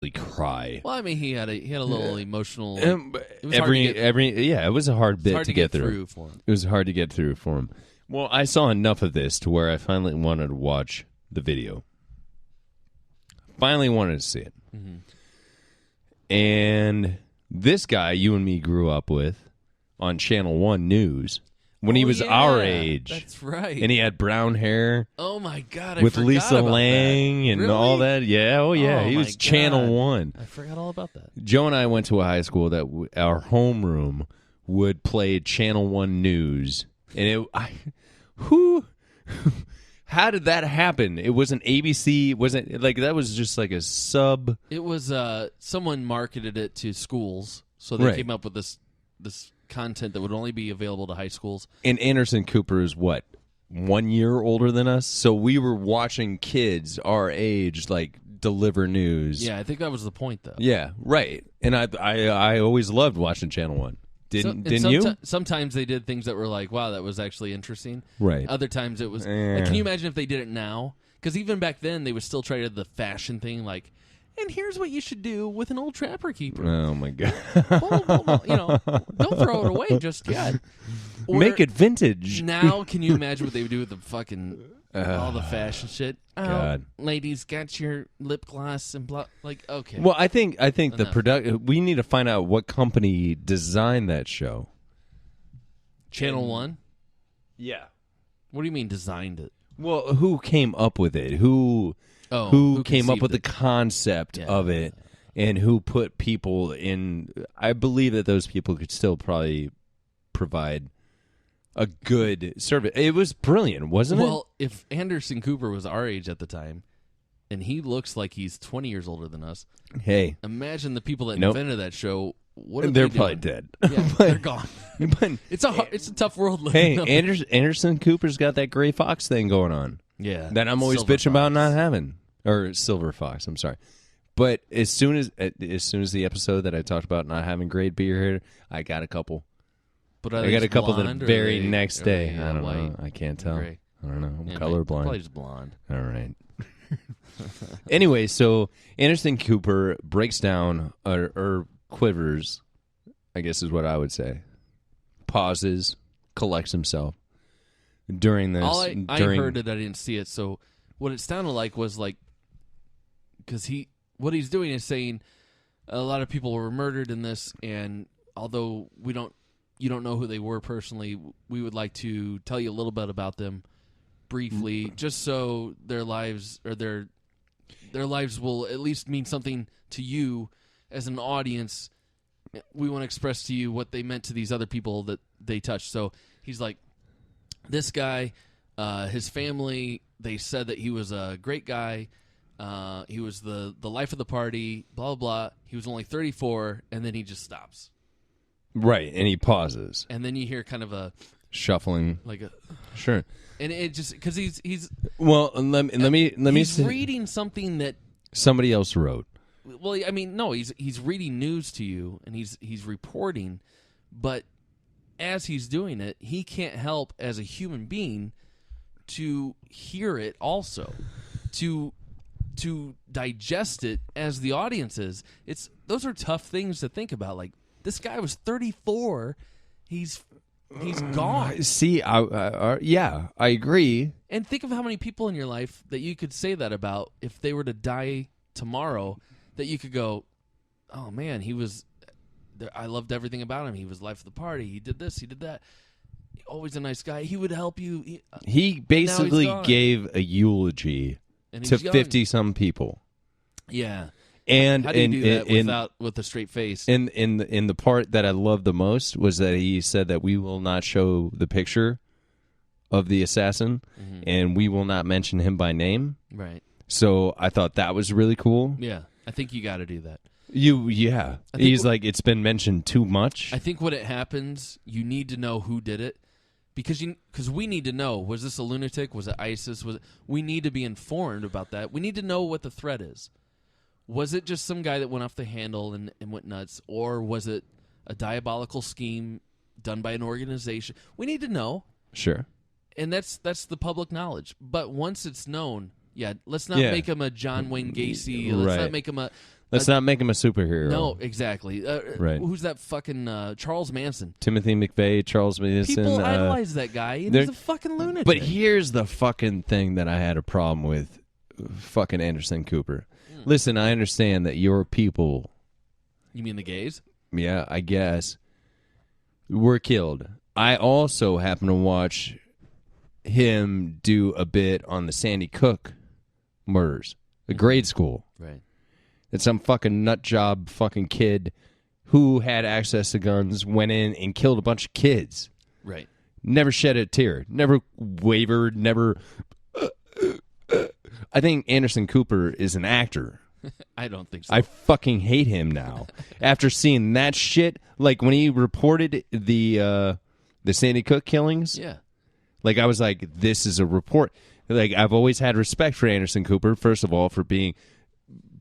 cry. Well, I mean, he had a little emotional. It was a hard bit to get through for him. It was hard to get through for him. Well, I saw enough of this to where I finally wanted to watch the video. Finally wanted to see it. Mm-hmm. And this guy you and me grew up with on Channel 1 News when he was our age. That's right. And he had brown hair. Oh, my God. With Lisa Lang and really? all that. Yeah, he was Channel 1. I forgot all about that. Joe and I went to a high school that our homeroom would play Channel 1 News. And how did that happen? It wasn't ABC. Wasn't like that was just like a sub. It was someone marketed it to schools, so they came up with this content that would only be available to high schools. And Anderson Cooper is what, 1 year older than us, so we were watching kids our age like deliver news. Yeah, I think that was the point, though. Yeah, right. And I always loved watching Channel 1. Didn't you? Sometimes they did things that were like, wow, that was actually interesting. Right. Other times it was... Like, can you imagine if they did it now? Because even back then, they would still try to do the fashion thing, like, and here's what you should do with an old trapper keeper. Oh, my God. Well, don't throw it away just yet. Or make it vintage. Now, can you imagine what they would do with the fucking... all the fashion shit. God. Ladies, got your lip gloss and blah. Like, okay. Well, I think the we need to find out what company designed that show. Channel 1? Yeah. What do you mean designed it? Well, who came up with it? Who came up with the concept of it, and who put people in? I believe that those people could still probably provide a good service. It was brilliant, wasn't it? Well, if Anderson Cooper was our age at the time, and he looks like he's 20 years older than us, hey, imagine the people that invented that show. What are they're they probably doing? dead. Yeah, they're gone. But it's a tough world. Hey, Anderson Cooper's got that Gray Fox thing going on. Yeah, that I'm always bitching about not having, or Silver Fox. I'm sorry. But as soon as the episode that I talked about not having great beer here, I got a couple. But I got a couple the very next day. I don't know. I can't tell. Gray? I don't know. I'm colorblind. Probably just blonde. All right. Anyway, so Anderson Cooper breaks down or quivers, I guess is what I would say. Pauses, collects himself during this. I heard it. I didn't see it. So what it sounded like was like, because what he's doing is saying a lot of people were murdered in this, and although you don't know who they were personally, we would like to tell you a little bit about them briefly, just so their lives or their lives will at least mean something to you as an audience. We want to express to you what they meant to these other people that they touched. So he's like, this guy, his family, they said that he was a great guy. He was the life of the party, blah, blah, blah. He was only 34, and then he just stops. Right, and he pauses. And then you hear kind of a... shuffling. Like a... Sure. And it just... Because he's... Well, let me he's reading something that... somebody else wrote. Well, I mean, no, he's reading news to you, and he's reporting, but as he's doing it, he can't help, as a human being, to hear it also. To digest it as the audience is. Those are tough things to think about, like, this guy was 34. He's gone. See, yeah, I agree. And think of how many people in your life that you could say that about if they were to die tomorrow, that you could go, oh, man, I loved everything about him. He was life of the party. He did this. He did that. Always a nice guy. He would help you. He basically gave a eulogy to 50-some people. Yeah. And how do you do that with a straight face? In the part that I loved the most was that he said that we will not show the picture of the assassin, and we will not mention him by name. Right. So I thought that was really cool. Yeah, I think you got to do that. He's like, it's been mentioned too much. I think when it happens, you need to know who did it, because we need to know, was this a lunatic? Was it ISIS? We need to be informed about that. We need to know what the threat is. Was it just some guy that went off the handle and went nuts, or was it a diabolical scheme done by an organization? We need to know. Sure. And that's the public knowledge. But once it's known, let's not make him a John Wayne Gacy. Let's not make him a... Let's not make him a superhero. No, exactly. Right. Who's that fucking Charles Manson? Timothy McVeigh, Charles Manson. People idolize that guy, and he's a fucking lunatic. But here's the fucking thing that I had a problem with fucking Anderson Cooper. Listen, I understand that your people... You mean the gays? Yeah, I guess. Were killed. I also happen to watch him do a bit on the Sandy Hook murders. A grade school. Right. That some fucking nut job fucking kid who had access to guns went in and killed a bunch of kids. Right. Never shed a tear. Never wavered. Never... I think Anderson Cooper is an actor. I don't think so. I fucking hate him now. After seeing that shit, like when he reported the Sandy Hook killings, yeah. Like I was like, this is a report. Like I've always had respect for Anderson Cooper, first of all, for being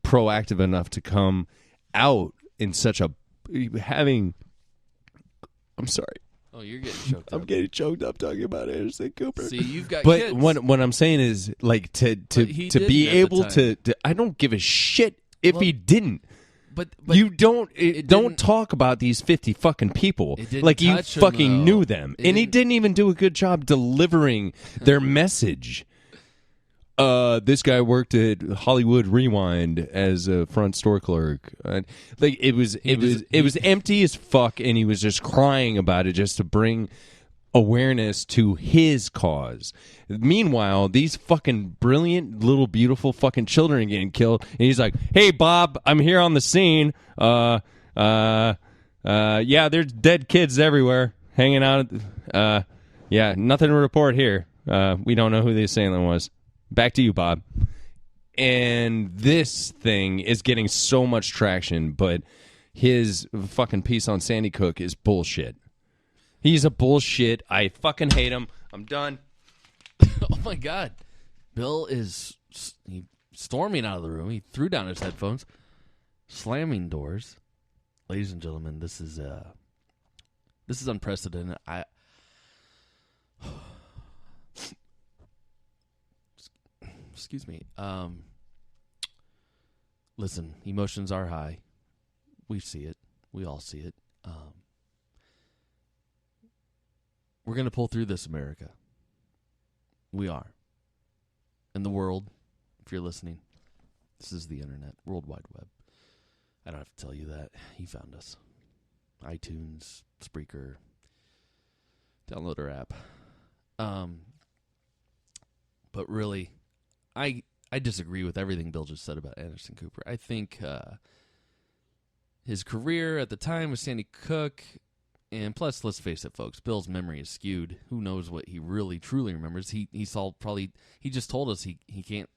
proactive enough to come out in such a having. I'm sorry. Oh, you're getting choked up. I'm getting choked up talking about Anderson Cooper. See, you've got but kids. what I'm saying is, like, to be able to, I don't give a shit if he didn't. But you don't talk about these 50 fucking people like you fucking knew them, and he didn't even do a good job delivering their message. This guy worked at Hollywood Rewind as a front store clerk. Like it was empty as fuck, and he was just crying about it just to bring awareness to his cause. Meanwhile, these fucking brilliant little beautiful fucking children are getting killed, and he's like, "Hey Bob, I'm here on the scene. Yeah, there's dead kids everywhere hanging out. Yeah, nothing to report here. We don't know who the assailant was. Back to you, Bob." And this thing is getting so much traction, but his fucking piece on Sandy Hook is bullshit. He's a bullshit. I fucking hate him. I'm done. Oh, my God. Bill is storming out of the room. He threw down his headphones, slamming doors. Ladies and gentlemen, this is unprecedented. Excuse me. Listen, emotions are high. We see it. We all see it. We're going to pull through this, America. We are. And the world, if you're listening, this is the internet, World Wide Web. I don't have to tell you that. He found us. iTunes, Spreaker, download our app. But really, I disagree with everything Bill just said about Anderson Cooper. I think his career at the time with Sandy Hook, and plus, let's face it, folks, Bill's memory is skewed. Who knows what he really, truly remembers? He just told us he can't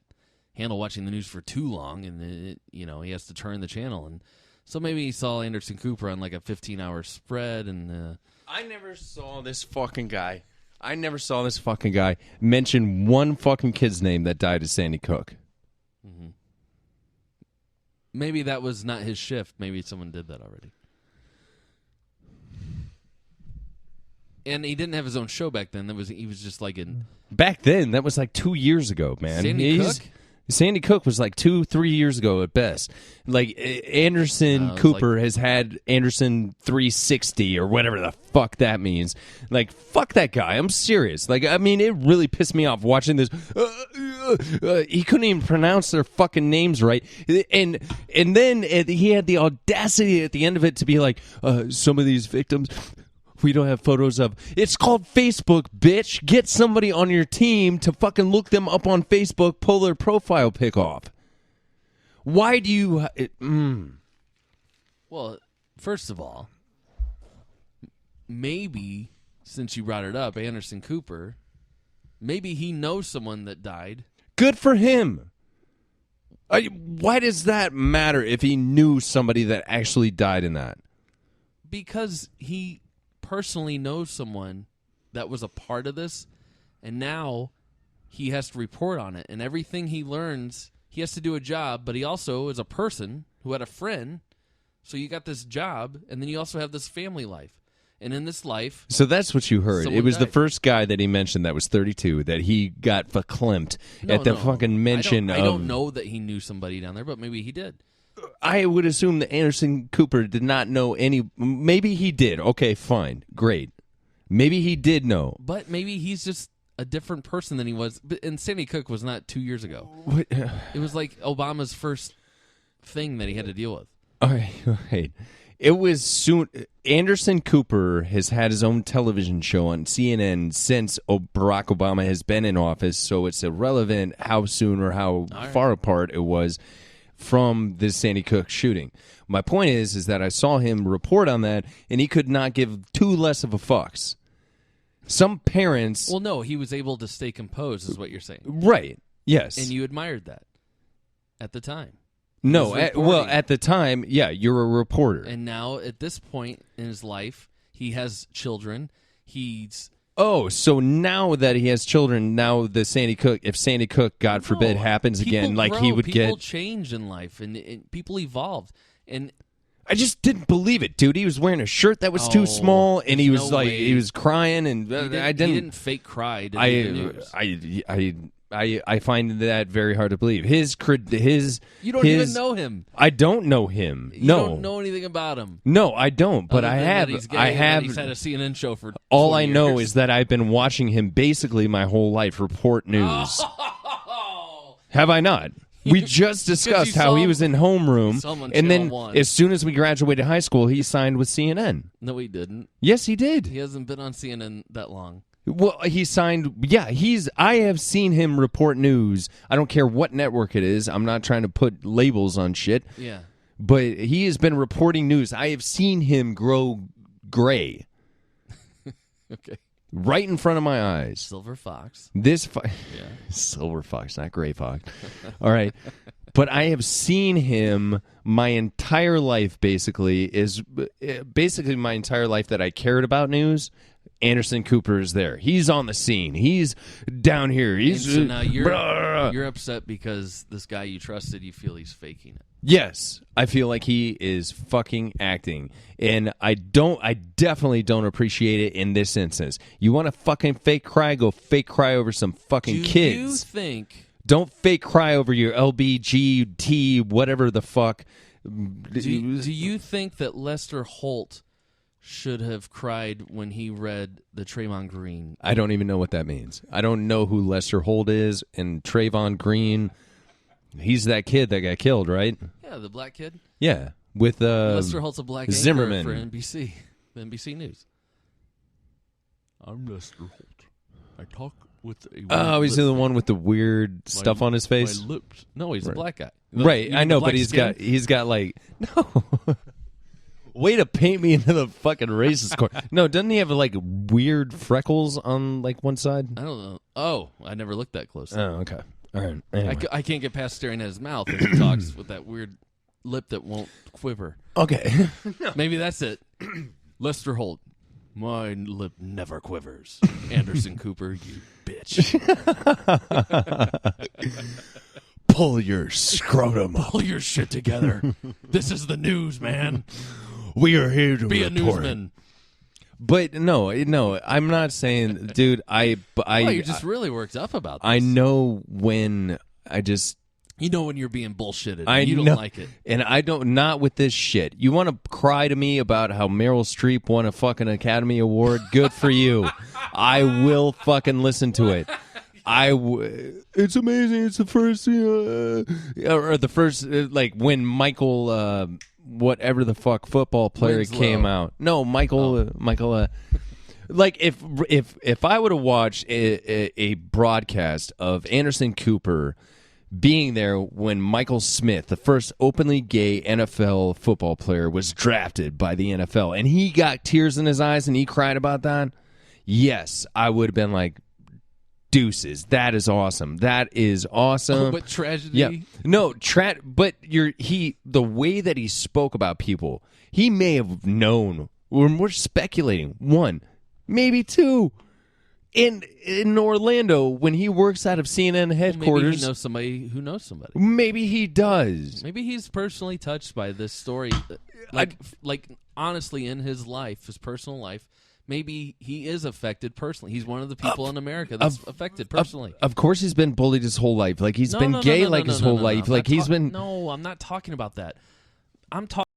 handle watching the news for too long, and he has to turn the channel. And so maybe he saw Anderson Cooper on like a 15-hour spread. And I never saw this fucking guy mention one fucking kid's name that died at Sandy Hook. Mm-hmm. Maybe that was not his shift. Maybe someone did that already. And he didn't have his own show back then. He was just like in... Back then, that was like 2 years ago, man. Sandy Hook? Sandy Hook was like 2-3 years ago at best. Like Anderson Cooper has had Anderson 360 or whatever the fuck that means. Like, fuck that guy. I'm serious. Like, I mean, it really pissed me off watching this. He couldn't even pronounce their fucking names right. And then he had the audacity at the end of it to be like, some of these victims... we don't have photos of. It's called Facebook, bitch. Get somebody on your team to fucking look them up on Facebook, pull their profile pic off. Why do you... Well, first of all, maybe, since you brought it up, Anderson Cooper, maybe he knows someone that died. Good for him. Why does that matter if he knew somebody that actually died in that? Because he... personally knows someone that was a part of this, and now he has to report on it. And everything he learns, he has to do a job, but he also is a person who had a friend. So you got this job, and then you also have this family life. And in this life... So that's what you heard. It was died. the first guy that he mentioned that was 32, that he got verklempt at the fucking mention of... I don't know that he knew somebody down there, but maybe he did. I would assume that Anderson Cooper did not know any. Maybe he did. Okay, fine, great. Maybe he did know, but maybe he's just a different person than he was. And Sandy Hook was not 2 years ago. What? It was like Obama's first thing that he had to deal with. All right. It was soon. Anderson Cooper has had his own television show on CNN since Barack Obama has been in office, so it's irrelevant how soon or how far apart it was from the Sandy Hook shooting. My point is that I saw him report on that, and he could not give two less of a fucks. Some parents... Well, no, he was able to stay composed, is what you're saying. Right, yes. And you admired that at the time. No, at the time, yeah, you're a reporter. And now, at this point in his life, he has children. He's... Oh, so now that he has children, now the Sandy Hook, if Sandy Hook, God forbid, happens again, like he would People change in life, and people evolved. And I just didn't believe it, dude. He was wearing a shirt that was too small, and he was he was crying, and I didn't. He didn't fake cry. I find that very hard to believe. His you don't even know him. I don't know him. You don't know anything about him. No, I don't. But I have. He's had a CNN show for. All I know is that I've been watching him basically my whole life report news. Have I not? We just discussed how he was in homeroom, and then as soon as we graduated high school, he signed with CNN. No, he didn't. Yes, he did. He hasn't been on CNN that long. Well, he signed. Yeah, I have seen him report news. I don't care what network it is. I'm not trying to put labels on shit. Yeah, but he has been reporting news. I have seen him grow gray. Okay. Right in front of my eyes. Silver fox. Silver fox, not gray fox. All right. But I have seen him my entire life, basically my entire life that I cared about news. Anderson Cooper is there. He's on the scene. He's down here. So now you're upset because this guy you trusted, you feel he's faking it. Yes, I feel like he is fucking acting, and I definitely don't appreciate it in this instance. You want to fucking fake cry? Go fake cry over some fucking kids. Do you think? Don't fake cry over your LBGT, whatever the fuck. Do you think that Lester Holt should have cried when he read the Trayvon Green? I don't even know what that means. I don't know who Lester Holt is, and Trayvon Green... He's that kid that got killed, right? Yeah, the black kid. Yeah, with Lester Holt's a black Zimmerman anchor for NBC News. I'm Lester Holt. I talk with a he's the one with the weird stuff on his face. My lips. No, he's a black guy. Right, I know, but he's got like no. Way to paint me into the fucking racist corner. No, doesn't he have like weird freckles on like one side? I don't know. Oh, I never looked that close. Oh, okay. All right. Anyway. I can't get past staring at his mouth as he talks with that weird lip that won't quiver. Okay. Maybe that's it. Lester Holt. My lip never quivers. Anderson Cooper, you bitch. Pull your scrotum up. Pull your shit together. This is the news, man. We are here to be report. A newsman. But no, I'm not saying, dude. You're just really worked up about this. I know when you know when you're being bullshitted. And you don't like it, and I don't. Not with this shit. You want to cry to me about how Meryl Streep won a fucking Academy Award? Good for you. I will fucking listen to it. It's amazing. It's the first, or the first, like when Michael. Whatever the fuck football player Winslow. Came out. No, Michael. Like if I would have watched a broadcast of Anderson Cooper being there when Michael Smith, the first openly gay NFL football player, was drafted by the NFL, and he got tears in his eyes and he cried about that, yes, I would have been like, deuces. That is awesome. That is awesome. Oh, but tragedy. Yeah. No, but the way that he spoke about people, he may have known. We're speculating. One, maybe two. In Orlando, when he works out of CNN headquarters, well, maybe he knows somebody who knows somebody. Maybe he does. Maybe he's personally touched by this story. Like honestly, in his life, his personal life, maybe he is affected personally. He's one of the people in America that's affected personally. Of course, he's been bullied his whole life. Like he's been gay his whole life. Like he's been. No, I'm not talking about that. I'm talking.